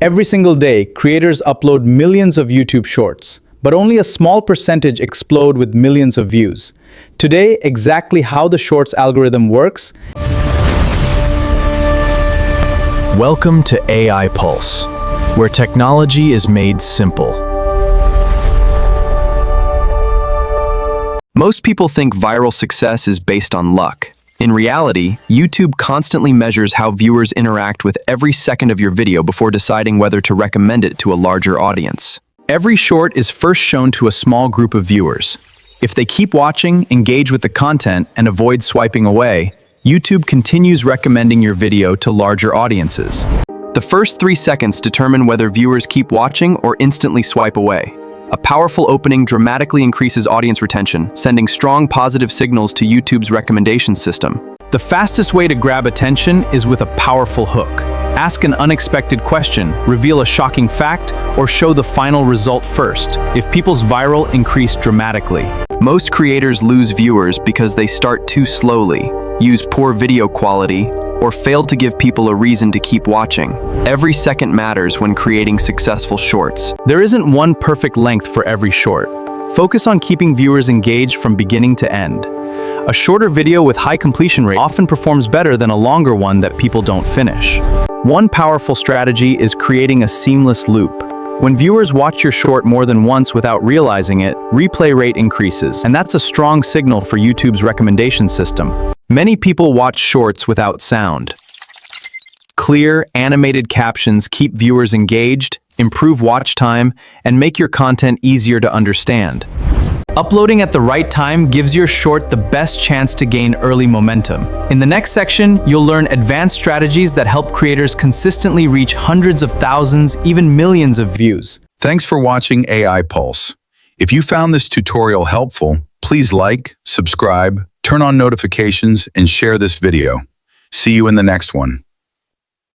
Every single day, creators upload millions of YouTube shorts, but only a small percentage explode with millions of views. Today, exactly how the shorts algorithm works. Welcome to AI Pulse, where technology is made simple. Most people think viral success is based on luck. In reality, YouTube constantly measures how viewers interact with every second of your video before deciding whether to recommend it to a larger audience. Every short is first shown to a small group of viewers. If they keep watching, engage with the content, and avoid swiping away, YouTube continues recommending your video to larger audiences. The first 3 seconds determine whether viewers keep watching or instantly swipe away. A powerful opening dramatically increases audience retention, sending strong positive signals to YouTube's recommendation system. The fastest way to grab attention is with a powerful hook. Ask an unexpected question, reveal a shocking fact, or show the final result first. If people's viral increase dramatically. Most creators lose viewers because they start too slowly, use poor video quality, or failed to give people a reason to keep watching. Every second matters when creating successful shorts. There isn't one perfect length for every short. Focus on keeping viewers engaged from beginning to end. A shorter video with high completion rate often performs better than a longer one that people don't finish. One powerful strategy is creating a seamless loop. When viewers watch your short more than once without realizing it, replay rate increases, and that's a strong signal for YouTube's recommendation system. Many people watch shorts without sound. Clear, animated captions keep viewers engaged, improve watch time, and make your content easier to understand. Uploading at the right time gives your short the best chance to gain early momentum. In the next section, you'll learn advanced strategies that help creators consistently reach hundreds of thousands, even millions of views. Thanks for watching AI Pulse. If you found this tutorial helpful, please like, subscribe, turn on notifications, and share this video. See you in the next one.